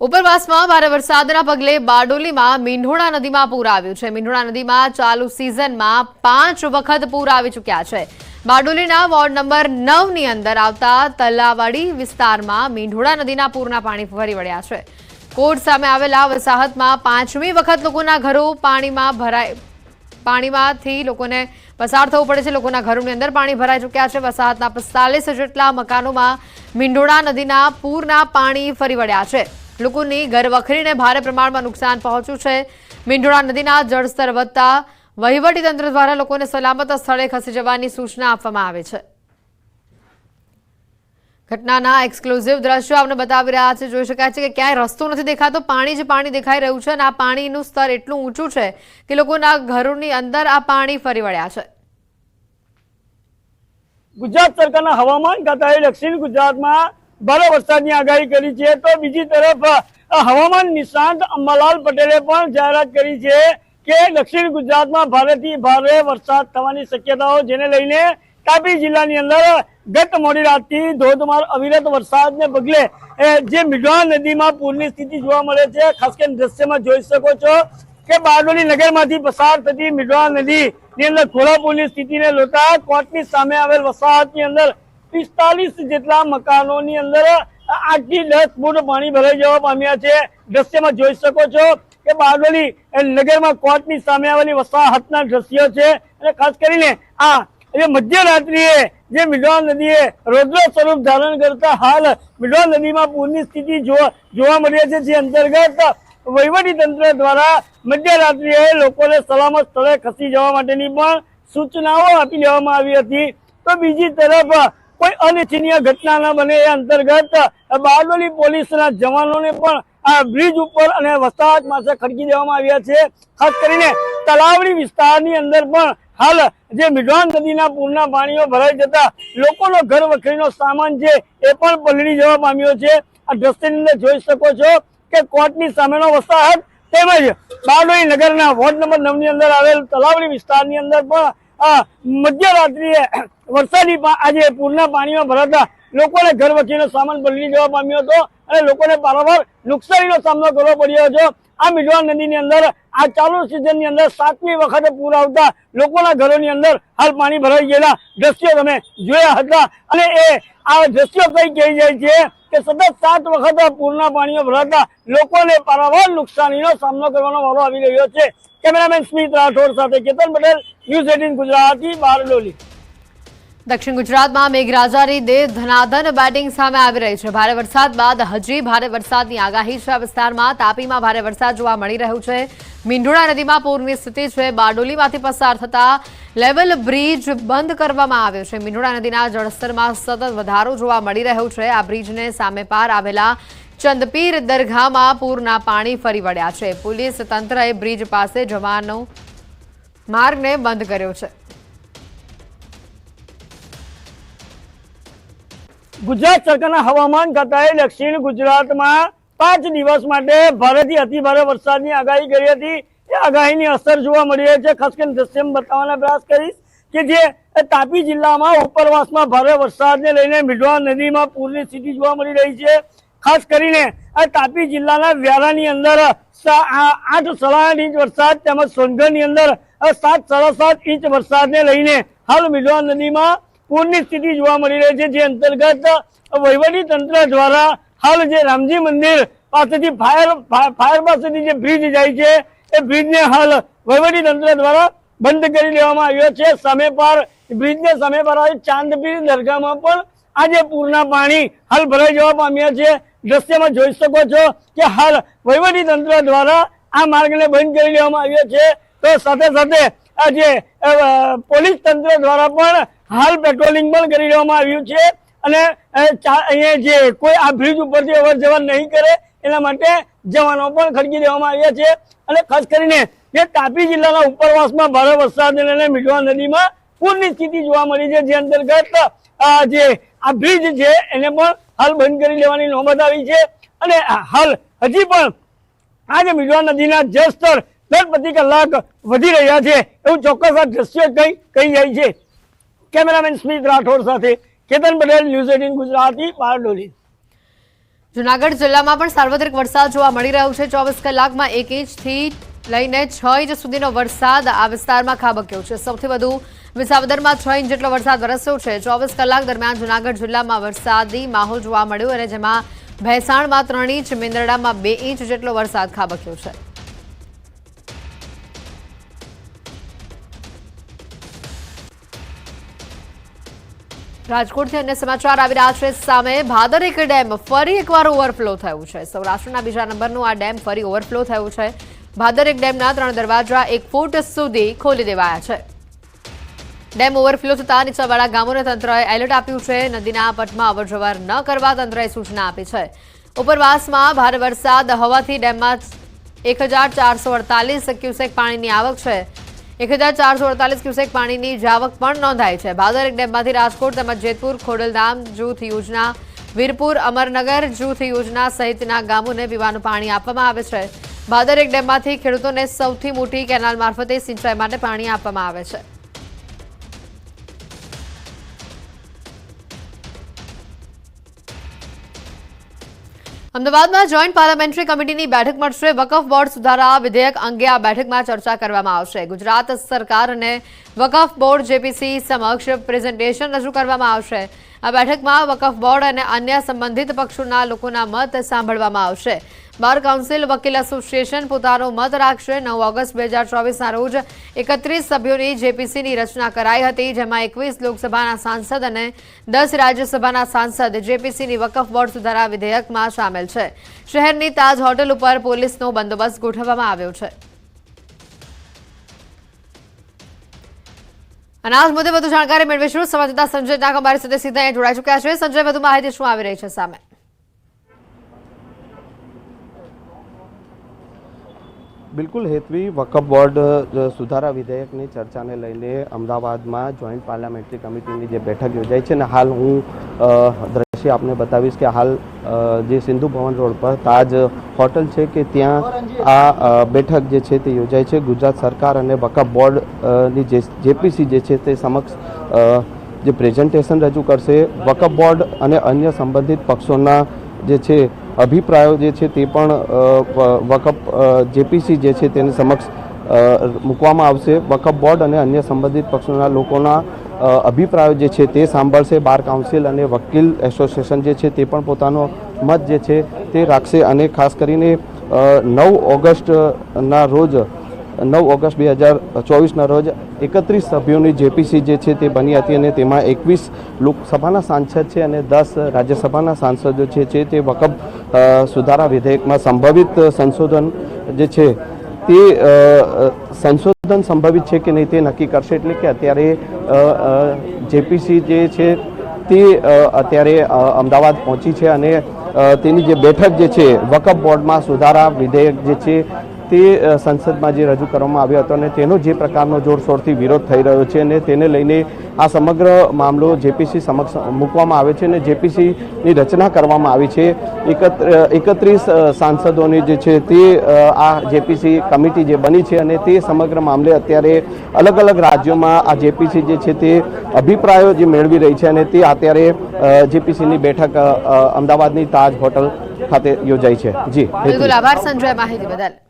ઉપરવાસમાં ભારે વરસાદના પગલે બારડોલીમાં મીંઢોળા નદીમાં પૂર આવ્યું છે। મીંઢોળા નદીમાં ચાલુ સિઝનમાં 5 વખત પૂર આવી ચૂક્યા છે। બારડોલીના વોર્ડ નંબર 9 ની અંદર આવતા તલાવાડી વિસ્તારમાં મીંઢોળા નદીના પૂરના પાણી ફરી વળ્યા છે। કોટ સામે આવેલા વસાહતમાં 5મી વખત લોકોના ઘરો પાણીમાંથી લોકોને પસાર થવું પડે છે। લોકોના ઘરોની અંદર પાણી ભરાઈ ચૂક્યા છે। વસાહતના 45 જેટલા મકાનોમાં મીંઢોળા નદીના પૂરના પાણી ફરી વળ્યા છે। લોકોની ઘરવખરીને ભારે પ્રમાણમાં નુકસાન પહોંચ્યું છે। મીંઢોળા નદીના જળસ્તર વધતા વહીવટીતંત્ર દ્વારા લોકોને સલામત સ્થળે ખસી જવાની સૂચના આપવામાં આવી છે। ઘટનાના એક્સક્લુઝિવ દ્રશ્યો આપણે બતાવી રહ્યા છે। જોઈ શકાય છે કે ક્યાંય રસ્તો નથી દેખાતો, પાણી જ પાણી દેખાઈ રહ્યું છે અને આ પાણીનું સ્તર એટલું ઊંચું છે કે લોકોના ઘરોની અંદર આ પાણી ફરી વળ્યા છે। ગુજરાત સરકારના હવામાન ખાતાએ દક્ષિણ ગુજરાતમાં ભારે વરસાદની આગાહી કરી છે, તો બીજી તરફ હવામાન નિષ્ણાત અંબાલાલ પટેલે પણ જાહેરાત કરી છે કે દક્ષિણ ગુજરાતમાં ભારેથી ભારે વરસાદ થવાની શક્યતાઓ, જેને લઈને તાપી જિલ્લાની અંદર ગત મોડી રાતથી ધોધમાર અવિરત વરસાદને પગલે જે મીંઢોળા નદીમાં પૂરની સ્થિતિ જોવા મળે છે। ખાસ કરીને દ્રશ્યમાં જોઈ શકો છો કે બારડોલી નગરમાંથી પસાર થતી મીંઢોળા નદીની અંદર ઘોડાપુરની સ્થિતિને જોતા કોટની સામે આવેલ વસાહતની અંદર 45 જેટલા મકાનોની અંદર 8 થી 10 ફૂટ પાણી ભરાઈ જવા પામ્યા છે। દ્રશ્યમાં જોઈ શકો છો કે બારડોલી નગરમાં કોટની સામે આવેલી વસાહતના દ્રશ્યો છે અને ખાસ કરીને આ મધ્યરાત્રિએ જે મીંઢોળા નદીએ રૌદ્ર સ્વરૂપ ધારણ કરતા હાલ મીંઢોળા નદીમાં પૂરની સ્થિતિ જોવા મળી છે, જે અંતર્ગત વહીવટી તંત્ર દ્વારા મધ્યરાત્રિએ લોકોને સલામત સ્થળે ખસી જવા માટેની પણ સૂચનાઓ આપી દેવામાં આવી હતી। તો બીજી તરફ કોઈ અનિચ્છનીય ઘટના ન બને એ અંતર્ગત બારડોલી પોલીસના જવાનોને પણ આ બ્રિજ ઉપર અને વસાહત પાસે ખડકી દેવામાં આવ્યા છે। ખાસ કરીને તલાવડી વિસ્તારની અંદર પણ હાલ જે મીંઢોળા નદીના પૂરના પાણીઓ ભરાઈ જતા લોકોનો ઘર વખરીનો સામાન છે એ પણ પલળી જવા પામ્યો છે। આ દ્રશ્યની અંદર જોઈ શકો છો કે કોટની સામેનો વસાહત તેમજ બારડોલી નગરના વોર્ડ નંબર 9 ની અંદર આવેલ તલાવડી વિસ્તારની અંદર પણ મધ્યરાત્રિએ વરસાદી આજે પૂરના પાણીમાં ભરાતા લોકોને ઘર વખરીનો સામાન પલળી જવા પામ્યો હતો અને લોકોને પારાવાર નુકસાનીનો સામનો કરવો પડ્યો હતો। આ મીંઢોળા નદીની અંદર આ ચાલુ સિઝનની અંદર 7મી વખત પૂર આવતા લોકોના ઘરોની અંદર હાલ પાણી ભરાઈ ગયેલા દ્રશ્યો તમે જોયા હતા અને આ દ્રશ્યો કઈ કહી જાય છે કે સતત 7 વખત પૂરના પાણીઓ ભરાતા લોકોને પારાવાર નુકસાનીનો સામનો કરવાનો વારો આવી રહ્યો છે। કેમેરામેન સ્મિત રાઠોડ સાથે કેતન પટેલ, ન્યૂઝ 18 ગુજરાતી, બારડોલી। દક્ષિણ ગુજરાતમાં મેઘરાજાની ધનાધન બેટિંગ સામે આવી રહી છે। ભારે વરસાદ બાદ હજી ભારે વરસાદની આગાહી છે। વિસ્તારમાં તાપીમાં ભારે વરસાદ જોવા મળી રહ્યું છે। મીંઢોળા નદીમાં પૂરની સ્થિતિ છે। બારડોલીમાંથી પસાર થતા લેવલ બ્રિજ બંધ કરવામાં આવ્યો છે। મીંઢોળા નદીના જળસ્તરમાં સતત વધારો જોવા મળી રહ્યો છે। આ બ્રિજને સામે પાર આવેલા ચંદપીર દરગાહમાં પૂરના પાણી ફરી વળ્યા છે। પોલીસ તંત્રએ બ્રિજ પાસે જવાનો માર્ગને બંધ કર્યો છે। ગુજરાત સરકારના હવામાન ખાતાએ દક્ષિણ ગુજરાતમાં 5 દિવસ માટે ભારેથી અતિભારે વરસાદની આગાહી કરી હતી। એ આગાહીની અસર જોવા મળી રહી છે। ખાસ કરીને દ્રશ્યમાં બતાવવાનો પ્રયાસ કરીશ કે જે તાપી જિલ્લામાં ઉપરવાસમાં ભારે વરસાદને લઈને મીંઢોળા નદીમાં પૂરની સ્થિતિ જોવા મળી રહી છે। ખાસ કરીને આ તાપી જિલ્લાના વ્યારાની અંદર 8 સાડા 8 ઇંચ વરસાદ તેમજ સોનગઢની અંદર 7 સાડા 7 ઇંચ વરસાદને લઈને હાલ મીંઢોળા નદીમાં પૂરની સ્થિતિ જોવા મળી રહી છે, જે અંતર્ગત વહીવટી તંત્ર દ્વારા હાલ જે રામજી મંદિર પાસેથી ફાયર પાસેથી જે બ્રિજ જાય છે એ બ્રિજને હાલ વહીવટી તંત્ર દ્વારા બંધ કરી દેવામાં આવ્યો છે। સામે પાર બ્રિજને સામે પાર આવેલ ચાંદપીર દરગાહમાં પણ આજે પૂરના પાણી હાલ ભરાઈ જવા પામ્યા છે। દ્રશ્યમાં જોઈ શકો છો કે હાલ વહીવટી તંત્ર દ્વારા આ માર્ગને બંધ કરી દેવામાં આવ્યો છે। તો સાથે સાથે આજે પોલીસ તંત્ર દ્વારા પણ હાલ પેટ્રોલિંગ પણ કરી દેવામાં આવ્યું છે અને અહીંયા જે કોઈ આ બ્રિજ ઉપરથી અવર જવર નહીં કરે એના માટે જવાનો પણ ખડકી દેવામાં આવ્યા છે। અને ખાસ કરીને જે તાપી જિલ્લાના ઉપરવાસમાં ભારે વરસાદને લઈને મીંઢોળા નદીમાં પૂરની સ્થિતિ જોવા મળી છે, જે અંતર્ગત જે આ બ્રિજ છે એને પણ હાલ બંધ કરી દેવાની નોબત આવી છે અને હાલ હજી પણ આ જે મીંઢોળા નદીના જળસ્તર દર પ્રતિ કલાક વધી રહ્યા છે એવું ચોક્કસ આ દ્રશ્યો કહી જાય છે। કેમેરામેન સ્મિત રાઠોડ સાથે કેતન પટેલ, ન્યૂઝ 18 ગુજરાતી, બારડોલી। જૂનાગઢ જિલ્લામાં પણ સાર્વત્રિક વરસાદ જોવા મળી રહ્યો છે। 24 કલાકમાં 1 ઇંચથી લઈને 6 ઇંચ સુધીનો વરસાદ આ વિસ્તારમાં ખાબક્યો છે। સૌથી વધુ વિસાવદરમાં 6 ઇંચ જેટલો વરસાદ વરસ્યો છે। 24 કલાક દરમિયાન જૂનાગઢ જિલ્લામાં વરસાદી માહોલ જોવા મળ્યો અને જેમાં ભેંસાણમાં 3 ઇંચ, મેંદરડામાં 2 ઇંચ જેટલો વરસાદ ખાબક્યો છે। રાજકોટથી અન્ય સમાચાર આવી રહ્યા છે। સામે ભાદરક ડેમ ફરી એકવાર ઓવરફ્લો થયું છે। સૌરાષ્ટ્રના બીજા નંબરનું આ ડેમ ફરી ઓવરફ્લો થયું છે। ભાદરક ડેમના 3 દરવાજા 1 ફૂટ સુધી ખોલી દેવાયા છે। ડેમ ઓવરફ્લો થતાં નીચાણવાળા ગામોને તંત્રએ એલર્ટ આપ્યું છે। નદીના પટમાં અવરજવર ન કરવા તંત્રએ સૂચના આપી છે। ઉપરવાસમાં ભારે વરસાદ હોવાથી ડેમમાં 1448 ક્યુસેક પાણીની આવક છે। 1448 ક્યુસેક પાણીની જાવક પણ નોંધાઈ છે। ભાદરક ડેમમાંથી રાજકોટ તેમજ જેતપુર, ખોડલધામ જૂથ યોજના, વીરપુર, અમરનગર જૂથ યોજના સહિતના ગામોને પીવાનું પાણી આપવામાં આવે છે। ભાદરક ડેમમાંથી ખેડૂતોને સૌથી મોટી કેનાલ મારફતે સિંચાઈ માટે પાણી આપવામાં આવે છે। અમદાવાદમાં જોઈન્ટ પાર્લામેન્ટરી કમિટીની બેઠક મળશે। વકફ બોર્ડ સુધારા વિધેયક અંગે આ બેઠકમાં ચર્ચા કરવામાં આવશે। ગુજરાત સરકાર અને વકફ બોર્ડ જેપીસી સમક્ષ પ્રેઝન્ટેશન રજૂ કરવામાં આવશે। આ બેઠકમાં વકફ બોર્ડ અને અન્ય સંબંધિત પક્ષોના લોકોના મત સાંભળવામાં આવશે। બાર કાઉન્સિલ વકીલ એસોસિએશન પોતાનો મત રાખશે। 9 ઓગસ્ટ 2024ના રોજ 31 સભ્યોની જેપીસીની રચના કરાઈ હતી, જેમાં 21 લોકસભાના સાંસદ અને 10 રાજ્યસભાના સાંસદ જેપીસીની વકફ બોર્ડ સુધારા વિધેયકમાં સામેલ છે। શહેરની તાજ હોટેલ ઉપર પોલીસનો બંદોબસ્ત ગોઠવવામાં આવ્યો છે। અને આ મુદ્દે વધુ જાણકારી મેળવીશું। સંવાદદાતા સંજય નાગ અમારી સાથે સીધા અહીં જોડાઈ ચૂક્યા છે। સંજય, વધુ માહિતી શું આવી રહી છે સામે? બિલકુલ હેતવી, વકફ બોર્ડ સુધારા વિધેયકની ચર્ચાને લઈને અમદાવાદમાં જોઈન્ટ પાર્લામેન્ટરી કમિટીની જે બેઠક યોજાઈ છે ને હાલ હું દ્રશ્ય આપને બતાવીશ કે હાલ જે સિંધુ ભવન રોડ પર તાજ હોટલ છે કે ત્યાં આ બેઠક જે છે તે યોજાઈ છે। ગુજરાત સરકાર અને વકફ બોર્ડની જે જેપીસી જે છે તે સમક્ષ જે પ્રેઝન્ટેશન રજૂ કરશે। વકફ બોર્ડ અને અન્ય સંબંધિત પક્ષોના જે છે અભિપ્રાયો જે છે તે પણ વકફ જેપીસી જે છે તેની સમક્ષ મૂકવામાં આવશે। વકફ બોર્ડ અને અન્ય સંબંધિત પક્ષોના લોકોના અભિપ્રાયો જે છે તે સાંભળશે। બાર કાઉન્સિલ અને વકીલ એસોસિએશન જે છે તે પણ પોતાનો મત જે છે તે રાખશે અને ખાસ કરીને 9 ઓગસ્ટના રોજ 9 ઓગસ્ટ 2024ના રોજ 31 સભ્યોની જેપીસી જે છે તે બની હતી અને તેમાં 21 લોકસભાના સાંસદ છે અને 10 રાજ્યસભાના સાંસદો છે તે વકફ સુધારા વિધેયકમાં સંભવિત સંશોધન જે છે તે સંશોધન સંભવિત છે કે નહીં તે નક્કી કરશે। એટલે કે અત્યારે જેપીસી જે છે તે અત્યારે અમદાવાદ પહોંચી છે અને તેની જે બેઠક જે છે વકફ બોર્ડમાં સુધારા વિધેયક જે છે તે સંસદમાં જે રજૂ કરવામાં આવ્યો હતો અને તેનો જે પ્રકારનો જોરશોરથી વિરોધ થઈ રહ્યો છે અને તેને લઈને આ સમગ્ર મામલો જેપીસી સમક્ષ મૂકવામાં આવે છે અને જેપીસીની રચના કરવામાં આવી છે। 31 સાંસદોની જે છે તે આ જેપીસી કમિટી જે બની છે અને તે સમગ્ર મામલે અત્યારે અલગ અલગ રાજ્યોમાં આ જેપીસી જે છે તે અભિપ્રાયો જે મેળવી રહી છે અને તે અત્યારે જેપીસીની બેઠક અમદાવાદની તાજ હોટલ ખાતે યોજાઈ છે। જી બિલકુલ, આભાર સંજય માહિતી બદલ।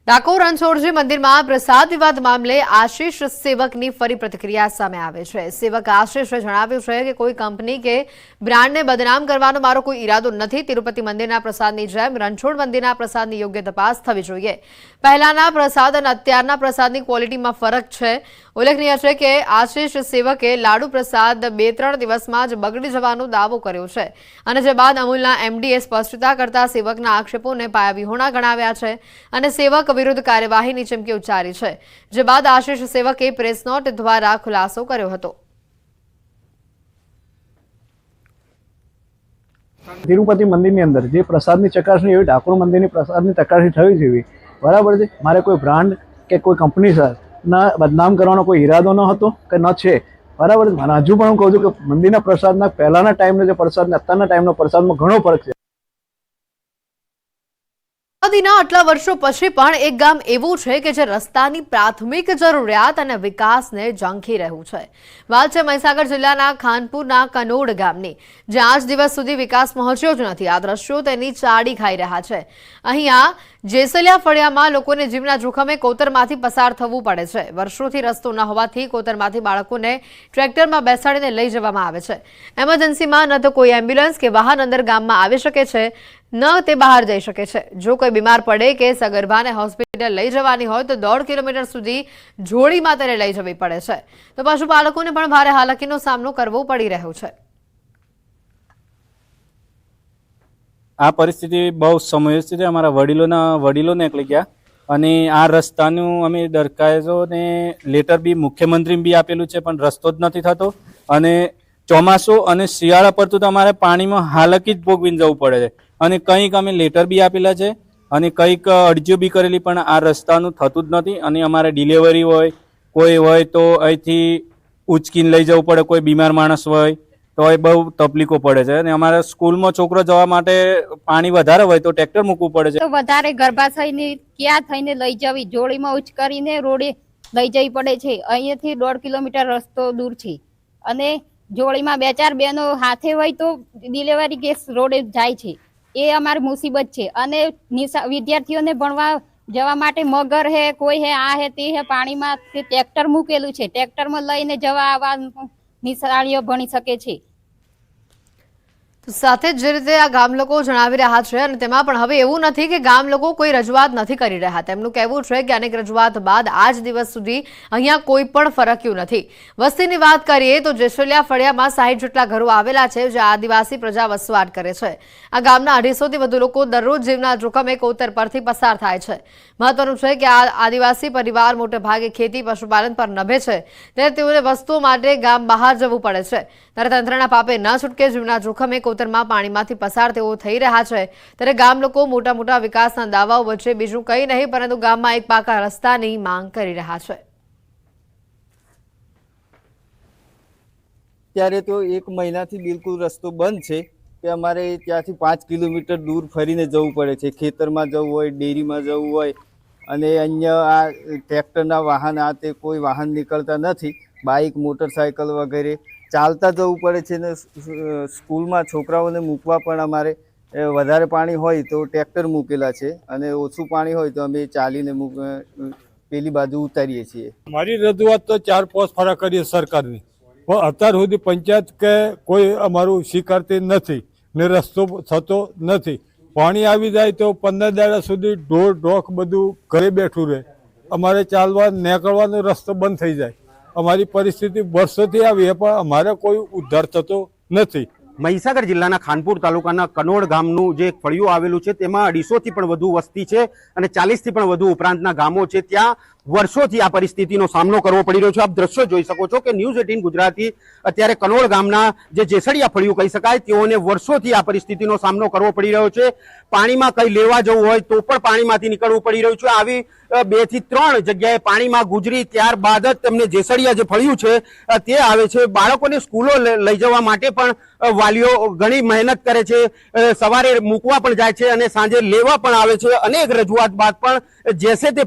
ડાકોર રણછોડજી મંદિરમાં પ્રસાદ વિવાદ મામલે આશીષ સેવકની ફરી પ્રતિક્રિયા સામે આવે છે। સેવક આશીષે જણાવ્યું છે કે કોઈ કંપની કે બ્રાન્ડને બદનામ કરવાનો મારો કોઈ ઈરાદો નથી। તિરુપતિ મંદિરના પ્રસાદની જેમ રણછોડ મંદિરના પ્રસાદની યોગ્ય તપાસ થવી જોઈએ। પહેલાના પ્રસાદ અને અત્યારના પ્રસાદની ક્વોલિટીમાં ફરક છે। ઉલ્લેખનીય છે કે આશીષ સેવકે લાડુ પ્રસાદ 2-3 દિવસમાં જ બગડી જવાનો દાવો કર્યો છે અને જે બાદ અમૂલના એમડીએ સ્પષ્ટતા કરતા સેવકના આક્ષેપોને પાયાવિહોણા ગણાવ્યા છે અને સેવક વિરુદ્ધ કાર્યવાહીની ચીમકી ઉચ્ચારી છે, જે બાદ આશીષ સેવકે પ્રેસ નોટ દ્વારા ખુલાસો કર્યો હતો। તિરુપતિ મંદિરની અંદર જે પ્રસાદની ચકાસણી એવી ડાકોર મંદિરની પ્રસાદની ચકાસણી થવી જોઈએ, બરાબર છે। મારે કોઈ બ્રાન્ડ કે કોઈ કંપની ના બદનામ કરવાનો કોઈ ઈરાદો ન હતો કે ન છે, બરાબર છે। અને હજુ પણ હું કહું છું કે મંદિરના પ્રસાદના પહેલાના ટાઈમનો જે પ્રસાદ ને અત્યારના ટાઈમનો પ્રસાદમાં ઘણો ફરક છે। આઝાદીના આટલા વર્ષો પછી પણ એક ગામ એવું છે કે જે રસ્તાની પ્રાથમિક જરૂરિયાત અને વિકાસને ઝંખી રહ્યું છે. વાત છે મહીસાગર જિલ્લાના ખાનપુરના કનોડ ગામની, જ્યાં આજ દિવસ સુધી વિકાસ પહોંચ્યો જ નથી. આ દ્રશ્યો તેની ચાડી ખાઈ રહ્યા છે. અહીંયા જેસલિયા ફળિયામાં લોકોને જીવના જોખમે કોતરમાંથી પસાર થવું પડે છે. વર્ષોથી રસ્તો ન હોવાથી કોતરમાંથી બાળકોને ટ્રેક્ટરમાં બેસાડીને લઈ જવામાં આવે છે. એમરજન્સીમાં ન તો કોઈ એમ્બ્યુલન્સ કે વાહન અંદર ગામમાં આવી શકે છે, ન તે બહાર જઈ શકે છે. જો કોઈ બીમાર પડે કે સગર્ભાને હોસ્પિટલ લઈ જવાની હોય તો 1.5 કિલોમીટર સુધી જોડીમાં તેને લઈ જવી પડે છે. તો પશુપાલકોને પણ ભારે હાલાકીનો સામનો કરવો પડી રહ્યો છે. આ પરિસ્થિતિ બહુ સમયથી અમારા વડીલોને એકલી ગયા અને આ રસ્તાનું અમે દરખાસ્તો ને લેટર બી મુખ્યમંત્રીને બી આપેલું છે, પણ રસ્તો જ નથી થતો. અને ચોમાસું અને શિયાળા પડતું તો અમારે પાણીમાં હાલકી જ ભોગવીને જવું પડે છે. અને કંઈક અમે લેટર બી આપેલા છે અને કંઈક અરજીઓ બી કરેલી, પણ આ રસ્તાનું થતું જ નથી. અને અમારે ડિલિવરી હોય કોઈ હોય તો અહીંથી ઉચકીને લઈ જવું પડે, કોઈ બીમાર માણસ હોય તો એ બહુ તકલીફો પડે છે. અને અમારે સ્કૂલમાં છોકરો જવા માટે પાણી વધારે હોય તો ટ્રેક્ટર મૂકવું પડે છે. તો વધારે ગર્ભાશયની ક્યાં થઈને લઈ જવી, જોડીમાં ઉચકરીને રોડે લઈ જવી પડે છે. અહીંયાથી 1.5 કિલોમીટર રસ્તો દૂર છે અને જોડીમાં 2-4 બહેનો હાથે હોય તો ડિલિવરી કેસ રોડે જાય છે. એ અમારી મુસીબત છે. અને વિદ્યાર્થીઓને ભણવા જવા માટે મગર હે, કોઈ હે, આ હે, તે હે, પાણીમાં ટ્રેક્ટર મૂકેલું છે. ટ્રેક્ટરમાં લઈને જવા આવવા નિશાળીઓ ભણી શકે છે. સાથે જ જે રીતે આ ગામ લોકો જણાવી રહ્યા છે, અને તેમાં પણ હવે એવું નથી કે ગામ લોકો કોઈ રજૂઆત નથી કરી રહ્યા. તેમનું કહેવું છે કે અનેક રજૂઆત બાદ આજ દિવસ સુધી અહીંયા કોઈ પણ ફરક્યું નથી. વસ્તીની વાત કરીએ તો જેસલિયા ફળિયામાં 60 જેટલા ઘરો આવેલા છે, જ્યાં આદિવાસી પ્રજા વસવાટ કરે છે. આ ગામના 250થી વધુ લોકો દરરોજ જીવના જોખમે કોતર પરથી પસાર થાય છે. મહત્વનું છે કે આ આદિવાસી પરિવાર મોટે ભાગે ખેતી પશુપાલન પર નભે છે, ત્યારે તેઓને વસ્તુઓ માટે ગામ બહાર જવું પડે છે. ત્યારે તંત્રના પાપે ન છૂટકે જીવના જોખમે કોતરમાં પાણીમાંથી પસાર તેઓ થઈ રહ્યા છે. ત્યારે ગામ લોકો મોટા મોટા વિકાસના દાવાઓ વચ્ચે બીજું કંઈ નહીં પરંતુ ગામમાં એક પાકા રસ્તાની માંગ કરી રહ્યા છે. ત્યારે તો 1 મહિનાથી બિલકુલ રસ્તો બંધ છે કે અમારે ત્યાંથી 5 કિલોમીટર દૂર ફરીને જવું પડે છે. ખેતરમાં જવું હોય, ડેરીમાં જવું હોય, અને અહીંયા આ ટ્રેક્ટરના વાહન આ તે કોઈ વાહન નીકળતા નથી. બાઇક, મોટરસાયકલ વગેરે ચાલતા જવું પડે છે. ને સ્કૂલમાં છોકરાઓને મૂકવા પણ અમારે વધારે પાણી હોય તો ટ્રેક્ટર મૂકેલા છે, અને ઓછું પાણી હોય તો અમે ચાલીને પેલી બાજુ ઉતારીએ છીએ. મારી રજૂઆત તો 4-5 ફરા કરીએ સરકારની, પણ અત્યાર સુધી પંચાયત કે કોઈ અમારું સ્વીકારતી નથી ને રસ્તો થતો નથી. પાણી આવી જાય તો 15 દાડા સુધી ઢોર ઢોક બધું ઘરે બેઠું રહે. અમારે ચાલવા નીકળવાનો રસ્તો બંધ થઈ જાય. અમારી પરિસ્થિતિ વર્ષોથી આવી પણ અમારે કોઈ ઉદ્ધાર થતો નથી. મહીસાગર જિલ્લાના ખાનપુર તાલુકાના કનોડ ગામનું જે ફળિયું આવેલું છે તેમાં 250થી પણ વધુ વસ્તી છે અને 40થી પણ વધુ ઉપરાંતના ગામો છે. ત્યાં વર્ષોથી આ પરિસ્થિતિનો સામનો કરવો પડી રહ્યો છે. આપ દ્રશ્યો જોઈ શકો છો કે ન્યૂઝ 18 ગુજરાતી અત્યારે કનોડ ગામના જે જેસડિયા ફળિયું કહી શકાય તેઓને વર્ષોથી આ પરિસ્થિતિનો સામનો કરવો પડી રહ્યો છે. પાણીમાં કંઈ લેવા જવું હોય તો પણ પાણીમાંથી નીકળવું પડી રહ્યું છે. આવી 2 થી 3 જગ્યાએ પાણીમાં ગુજરી ત્યારબાદ જ તેમને જેસડિયા જે ફળિયું છે તે આવે છે. બાળકોને સ્કૂલો લઈ જવા માટે પણ વાલીઓ ઘણી મહેનત કરે છે. સવારે મૂકવા પણ જાય છે અને સાંજે લેવા પણ આવે છે. અનેક રજૂઆત બાદ પણ જેસે તે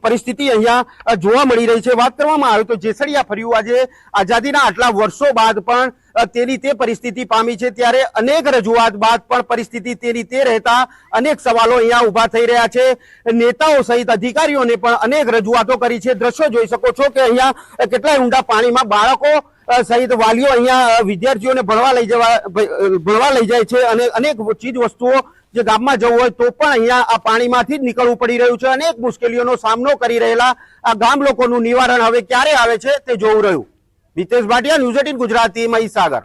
પરિસ્થિતિ અહીંયા જોવા મળી રહી છે. વાત કરવામાં આવે તો જેસડિયા ફળિયું આજે આઝાદીના આટલા વર્ષો બાદ પણ તેની તે પરિસ્થિતિ પામી છે. ત્યારે અનેક રજૂઆત બાદ પણ પરિસ્થિતિ તેની તે રહેતા અનેક સવાલો અહીંયા ઉભા થઈ રહ્યા છે. નેતાઓ સહિત અધિકારીઓને પણ અનેક રજૂઆતો કરી છે. દ્રશ્યો જોઈ શકો છો કે અહીંયા કેટલાય ઊંડા પાણીમાં બાળકો સહિત વાલીઓ અહીંયા વિદ્યાર્થીઓને ભણવા લઈ જાય છે અને અનેક ચીજ વસ્તુઓ જે ગામમાં જવું હોય તો પણ અહીંયા આ પાણીમાંથી જ નીકળવું પડી રહ્યું છે. અનેક મુશ્કેલીઓનો સામનો કરી રહેલા આ ગામ લોકોનું નિવારણ હવે ક્યારે આવે છે તે જોવું રહ્યું. હિતેશ ભાટિયા, ન્યૂઝ 18 ગુજરાતી, મહીસાગર.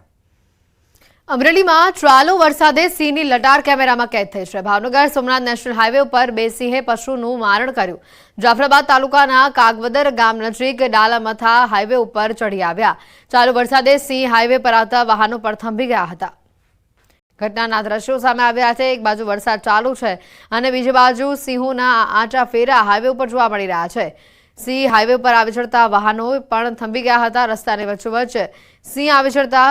અમરેલીમાં ચાલુ વરસાદે સિંહની લટાર કેમેરામાં કેદ થઈ છે. ભાવનગર સોમનાથ નેશનલ હાઈવે ઉપર 2 સિંહે પશુનું મારણ કર્યું. જાફરાબાદ તાલુકાના કાગવદર ગામ નજીક ડાલામથા હાઈવે ઉપર ચડી આવ્યા. ચાલુ વરસાદે સિંહ હાઈવે પર આવતા વાહનો પર થંભી ગયા હતા. ઘટનાના દ્રશ્યો સામે આવ્યા છે. એક બાજુ વરસાદ ચાલુ છે અને બીજી બાજુ સિંહોના આંટા ફેરા હાઈવે ઉપર જોવા મળી રહ્યા છે. સિંહ હાઈવે પર આવી ચડતા વાહનો પણ થંભી ગયા હતા. રસ્તાની વચ્ચોવચ્ચ સિંહ આવી ચડતા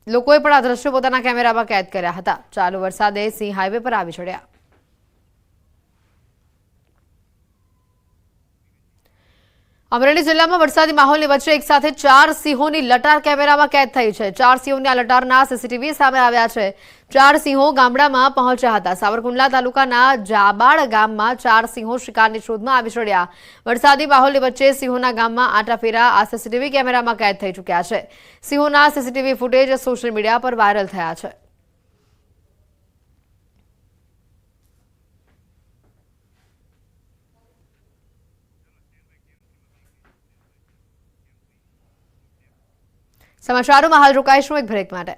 લોકોએ પણ આ દ્રશ્યો પોતાના કેમેરામાં કેદ કર્યા હતા. ચાલુ વરસાદે સિંહ હાઈવે પર આવી ચડ્યા. અમરેલી જિલ્લામાં વરસાદી માહોલની વચ્ચે એક સાથે 4 સિંહોની લટાર કેમેરામાં કેદ થઈ છે. 4 સિંહોની આ લટારના સીસીટીવી સામે આવ્યા છે. 4 સિંહો ગામડામાં પહોંચ્યા હતા. સાવરકુંડલા તાલુકાના જાબાળ ગામમાં 4 સિંહો શિકારની શોધમાં આવી ચડ્યા. વરસાદી માહોલની વચ્ચે સિંહોના ગામમાં આંટાફેરા આ સીસીટીવી કેમેરામાં કેદ થઈ ચૂક્યા છે. સિંહોના સીસીટીવી ફૂટેજ સોશિયલ મીડિયા પર વાયરલ થયા છે. સમાચારોમાં હાલ રોકાઈશું એક બ્રેક માટે.